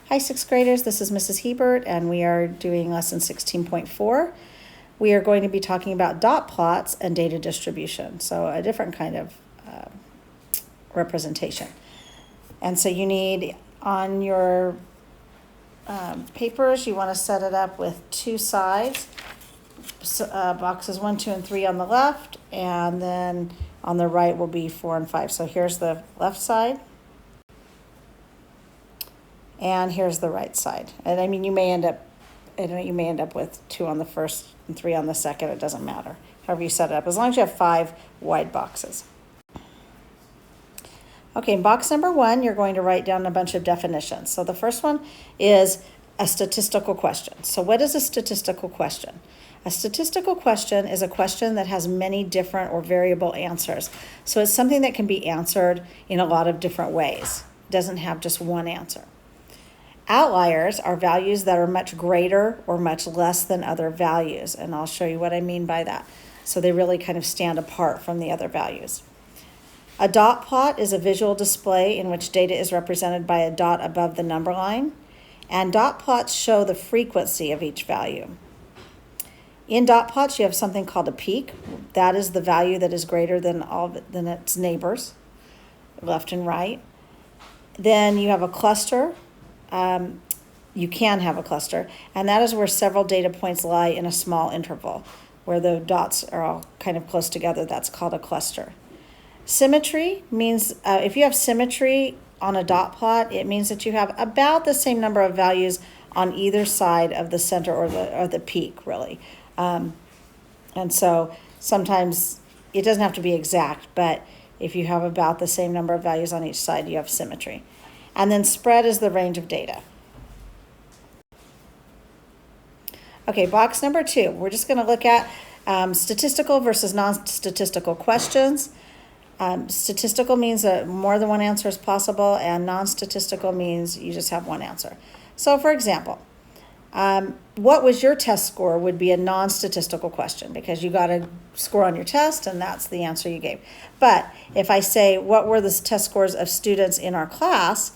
Hi, sixth graders, this is Mrs. Hebert, and we are doing lesson 16.4. We are going to be talking about dot plots and data distribution, so a different kind of representation. And so you need, on your papers, you want to set it up with two sides, boxes 1, 2, and 3 on the left, and then on the right will be 4 and 5. So here's the left side. And here's the right side. And I mean, you may end up with 2 on the first and 3 on the second. It doesn't matter. However you set it up, as long as you have 5 wide boxes. Okay, in box number 1, you're going to write down a bunch of definitions. So the first one is a statistical question. So what is a statistical question? A statistical question is a question that has many different or variable answers. So it's something that can be answered in a lot of different ways. It doesn't have just one answer. Outliers are values that are much greater or much less than other values, and I'll show you what I mean by that. So they really kind of stand apart from the other values. A dot plot is a visual display in which data is represented by a dot above the number line, and dot plots show the frequency of each value. In dot plots, you have something called a peak. That is the value that is greater than its neighbors, left and right. Then you have a cluster. You can have a cluster, and that is where several data points lie in a small interval, where the dots are all kind of close together. That's called a cluster. Symmetry means, if you have symmetry on a dot plot, it means that you have about the same number of values on either side of the center or the peak, really. And so sometimes it doesn't have to be exact, but if you have about the same number of values on each side, you have symmetry. And then spread is the range of data. Okay, box number 2. We're just going to look at statistical versus non-statistical questions. Statistical means that more than one answer is possible, and non-statistical means you just have one answer. So for example, what was your test score would be a non-statistical question, because you got a score on your test and that's the answer you gave. But if I say, what were the test scores of students in our class,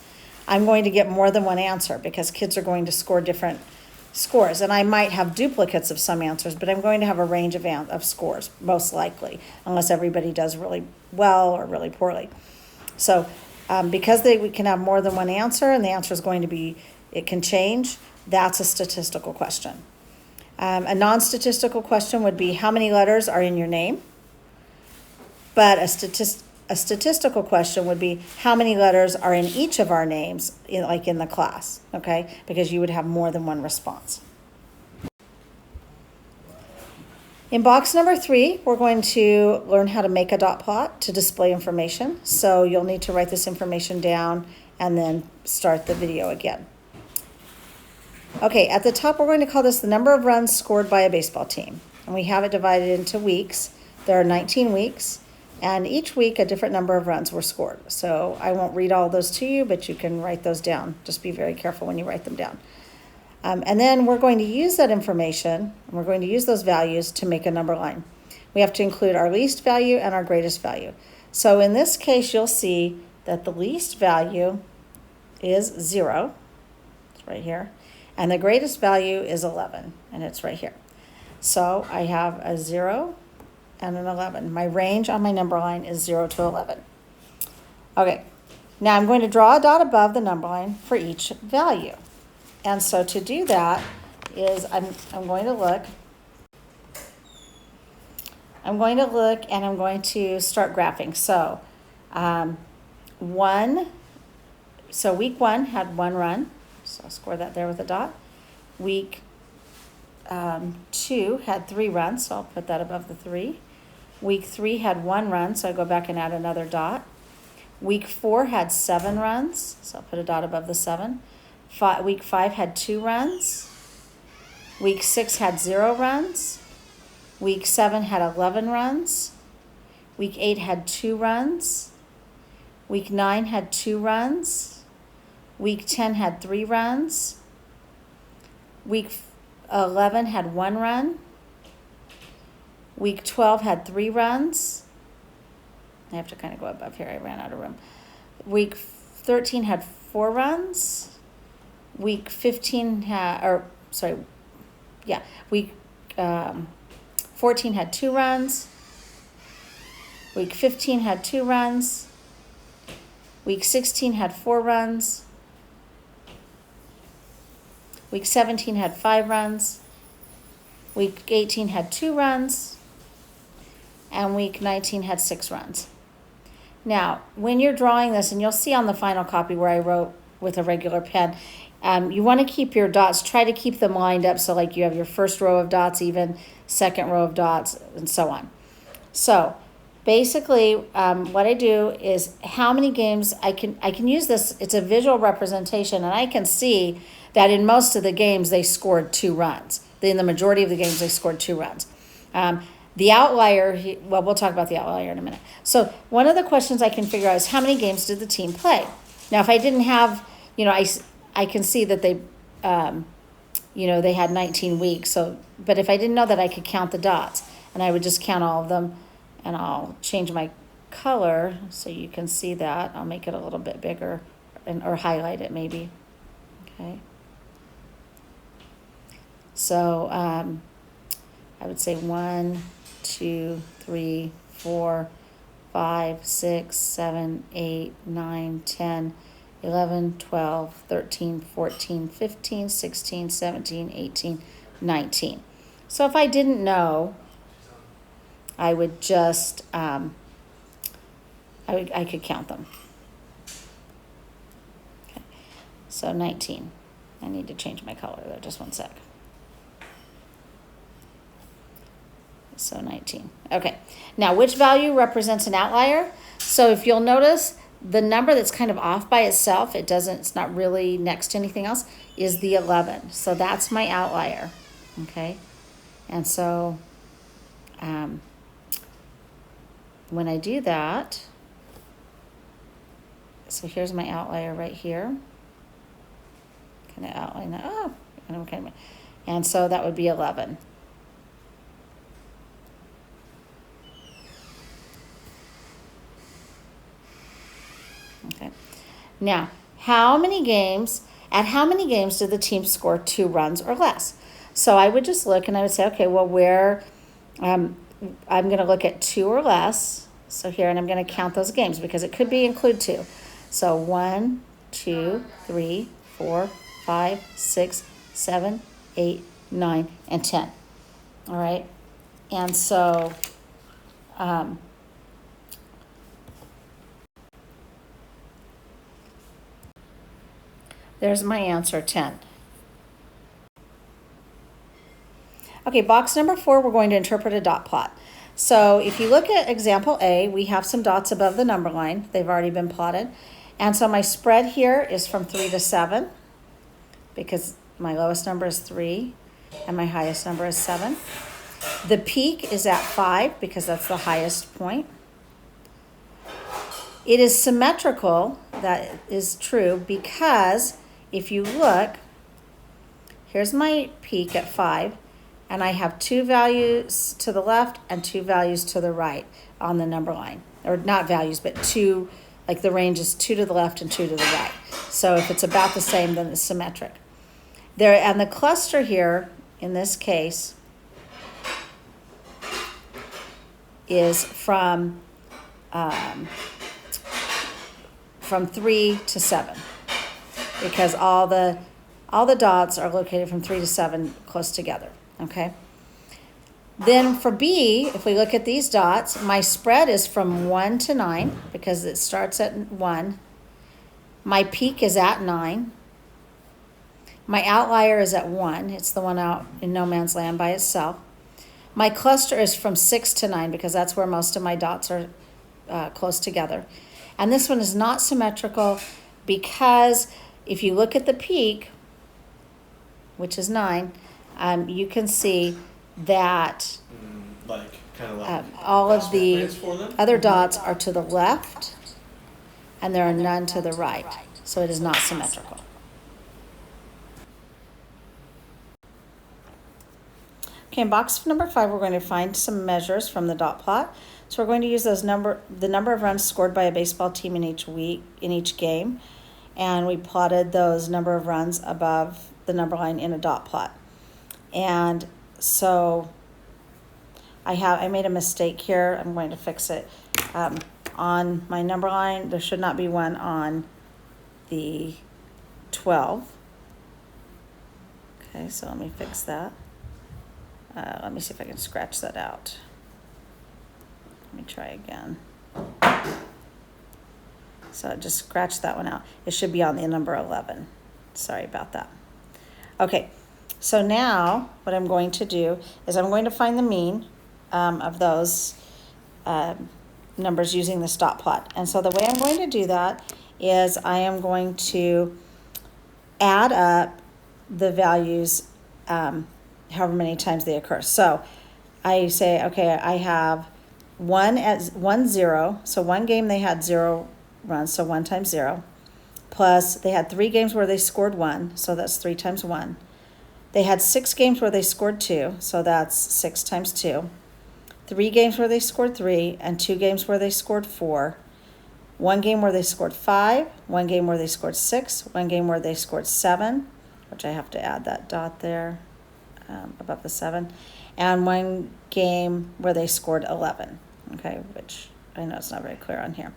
I'm going to get more than one answer, because kids are going to score different scores. And I might have duplicates of some answers, but I'm going to have a range of scores, most likely, unless everybody does really well or really poorly. So because we can have more than one answer, and the answer is going to be, it can change, that's a statistical question. A non-statistical question would be, how many letters are in your name? But a statistical question would be, how many letters are in each of our names, like in the class, okay? Because you would have more than one response. In box number 3, we're going to learn how to make a dot plot to display information. So you'll need to write this information down and then start the video again. Okay, at the top, we're going to call this the number of runs scored by a baseball team. And we have it divided into weeks. There are 19 weeks. And each week, a different number of runs were scored. So I won't read all those to you, but you can write those down. Just be very careful when you write them down. And then we're going to use that information, and we're going to use those values to make a number line. We have to include our least value and our greatest value. So in this case, you'll see that the least value is 0. It's right here. And the greatest value is 11, and it's right here. So I have a 0 and an 11. My range on my number line is 0 to 11. Okay, now I'm going to draw a dot above the number line for each value. And so to do that is I'm going to look and I'm going to start graphing. So week 1 had 1 run. So I'll score that there with a dot. Week 2 had 3 runs, so I'll put that above the 3. Week 3 had 1 run, so I go back and add another dot. Week 4 had 7 runs, so I'll put a dot above the 7. Week 5 had 2 runs. Week 6 had 0 runs. Week 7 had 11 runs. Week 8 had 2 runs. Week 9 had 2 runs. Week 10 had 3 runs. Week 11 had 1 run. Week 12 had 3 runs. I have to kind of go above here. I ran out of room. Week 13 had 4 runs. week 15 week 14 had 2 runs. Week 15 had 2 runs. Week 16 had 4 runs. Week 17 had 5 runs. Week 18 had 2 runs. And week 19 had 6 runs. Now, when you're drawing this, and you'll see on the final copy where I wrote with a regular pen, you want to keep your dots, try to keep them lined up so like you have your first row of dots even, second row of dots, and so on. So basically what I do is how many games I can use this. It's a visual representation, and I can see that in most of the games they scored 2 runs. In the majority of the games they scored 2 runs. The outlier, well, we'll talk about the outlier in a minute. So one of the questions I can figure out is how many games did the team play? Now, if I didn't have, I can see that they, they had 19 weeks. So, but if I didn't know that, I could count the dots, and I would just count all of them, and I'll change my color so you can see that. I'll make it a little bit bigger or highlight it maybe. Okay. So I would say 1, 2, 3, 4, 5, 6, 7, 8, 9, 10, 11, 12, 13, 14, 15, 16, 17, 18, 19. So if I didn't know, I would just, I could count them. Okay. So 19. I need to change my color there, just one sec. So 19. Okay. Now, which value represents an outlier? So if you'll notice, the number that's kind of off by itself, it's not really next to anything else, is the 11. So that's my outlier. Okay. And so when I do that, so here's my outlier right here. Kind of outline that. Oh, okay. And so that would be 11. Okay. Now, how many games did the team score 2 runs or less? So I would just look and I would say, okay, well, where, I'm going to look at 2 or less. So here, and I'm going to count those games because it could include 2. So 1, 2, 3, 4, 5, 6, 7, 8, 9, and 10. All right. And so, there's my answer, 10. Okay, box number 4, we're going to interpret a dot plot. So if you look at example A, we have some dots above the number line. They've already been plotted. And so my spread here is from 3 to 7 because my lowest number is 3 and my highest number is 7. The peak is at 5 because that's the highest point. It is symmetrical, that is true, because if you look, here's my peak at 5, and I have 2 values to the left and 2 values to the right on the number line. Or not values, but 2, like the range is 2 to the left and 2 to the right. So if it's about the same, then it's symmetric. And the cluster here, in this case, is from 3 to 7, because all the dots are located from 3 to 7 close together, okay? Then for B, if we look at these dots, my spread is from 1 to 9 because it starts at 1. My peak is at 9. My outlier is at 1. It's the one out in no man's land by itself. My cluster is from 6 to 9 because that's where most of my dots are close together. And this one is not symmetrical because if you look at the peak, which is 9, you can see that all of the other dots are to the left and there are none to the right. So it is not symmetrical. Okay, in box number 5, we're going to find some measures from the dot plot. So we're going to use the number of runs scored by a baseball team in each game. and we plotted those number of runs above the number line in a dot plot. And so I made a mistake here. I'm going to fix it. On my number line, there should not be one on the 12. Okay, so let me fix that. Let me see if I can scratch that out. Let me try again. So just scratch that one out. It should be on the number 11. Sorry about that. Okay, so now what I'm going to do is I'm going to find the mean of those numbers using the dot plot. And so the way I'm going to do that is I am going to add up the values however many times they occur. So I say, okay, I have 0. So one game they had 0 runs, so 1 times 0. Plus they had 3 games where they scored 1, so that's 3 times 1. They had 6 games where they scored 2, so that's 6 times 2. 3 games where they scored 3, and 2 games where they scored 4. 1 game where they scored 5, 1 game where they scored 6, 1 game where they scored 7, which I have to add that dot there above the 7, and 1 game where they scored 11, okay, which I know it's not very clear on here.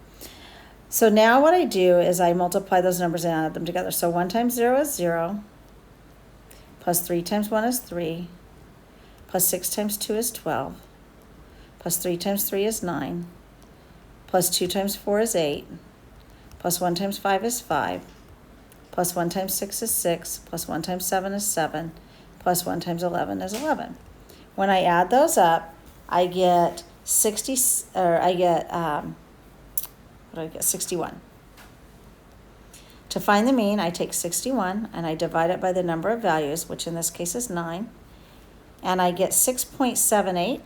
So now what I do is I multiply those numbers and add them together. So 1 times 0 is 0, plus 3 times 1 is 3, plus 6 times 2 is 12, plus 3 times 3 is 9, plus 2 times 4 is 8, plus 1 times 5 is 5, plus 1 times 6 is 6, plus 1 times 7 is 7, plus 1 times 11 is 11. When I add those up, I get 61. To find the mean, I take 61 and I divide it by the number of values, which in this case is 9, and I get 6.78,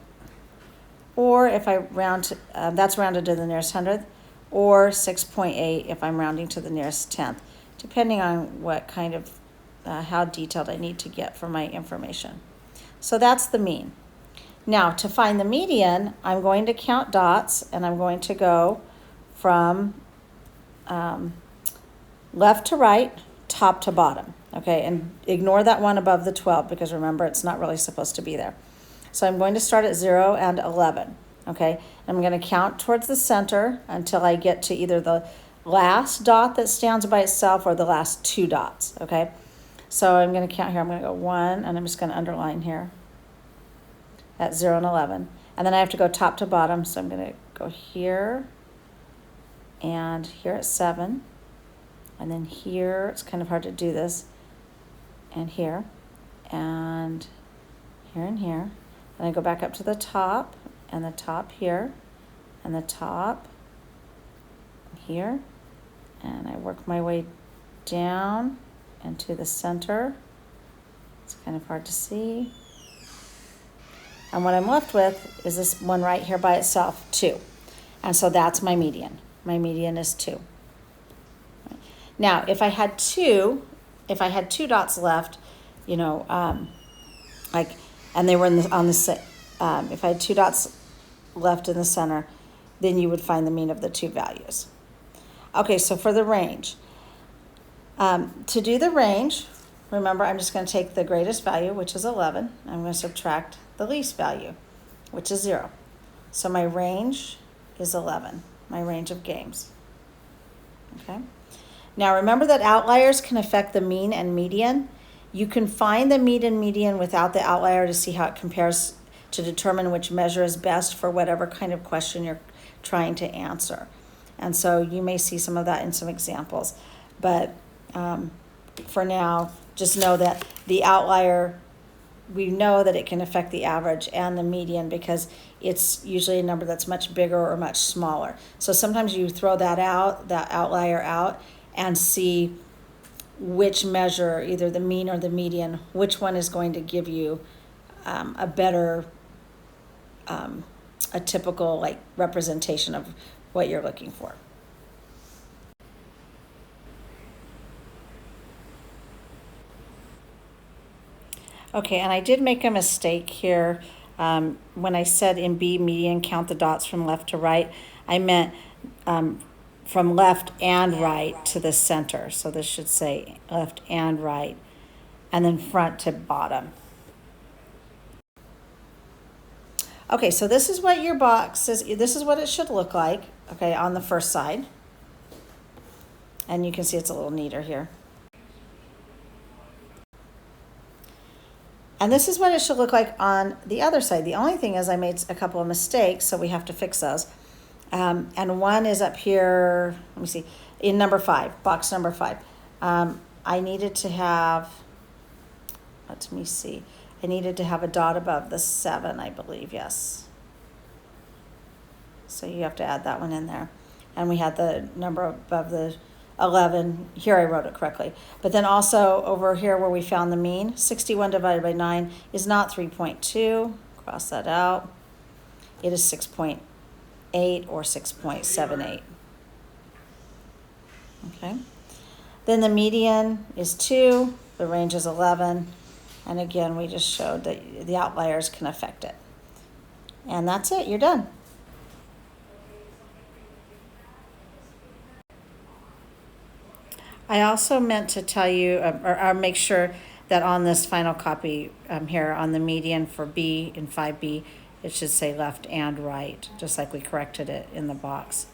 or if I round, that's rounded to the nearest hundredth, or 6.8 if I'm rounding to the nearest tenth, depending on what kind of, how detailed I need to get for my information. So that's the mean. Now, to find the median, I'm going to count dots, and I'm going to go from left to right, top to bottom, okay? And ignore that one above the 12, because remember, it's not really supposed to be there. So I'm going to start at 0 and 11, okay? I'm going to count towards the center until I get to either the last dot that stands by itself or the last 2 dots, okay? So I'm going to count here. I'm going to go 1, and I'm just going to underline here at 0 and 11. And then I have to go top to bottom, so I'm going to go here and here at 7. And then here, it's kind of hard to do this, and here, and here and here. And I go back up to the top, and the top here, and the top here, and I work my way down into the center. It's kind of hard to see. And what I'm left with is this one right here by itself, 2. And so that's my median. My median is 2. Now, if I had two dots left, you know, and they were if I had 2 dots left in the center, then you would find the mean of the 2 values. Okay, so for the range, to do the range, remember, I'm just going to take the greatest value, which is 11. I'm going to subtract the least value, which is 0. So my range is 11, my range of games. Okay. Now remember that outliers can affect the mean and median. You can find the mean and median without the outlier to see how it compares to determine which measure is best for whatever kind of question you're trying to answer. And so you may see some of that in some examples. But for now, just know that the outlier, we know that it can affect the average and the median because it's usually a number that's much bigger or much smaller. So sometimes you throw that outlier out, and see which measure, either the mean or the median, which one is going to give you a better, a typical like representation of what you're looking for. Okay, and I did make a mistake here. When I said in B, median, count the dots from left to right, I meant from left and right to the center. So this should say left and right, and then front to bottom. Okay, so this is what your box is, this is what it should look like, okay, on the first side. And you can see it's a little neater here. And this is what it should look like on the other side. The only thing is I made a couple of mistakes, so we have to fix those. And one is up here, let me see, in number 5, box number 5. I needed to have, let me see, I needed to have a dot above the 7, I believe, yes. So you have to add that one in there. And we had the number above the 11, here I wrote it correctly. But then also over here where we found the mean, 61 divided by 9 is not 3.2, cross that out. It is 6.8 or 6.78. Okay. Then the median is 2, the range is 11, and again we just showed that the outliers can affect it. And that's it, you're done. I also meant to tell you, or make sure that on this final copy here on the median for B in 5B, it should say left and right, just like we corrected it in the box.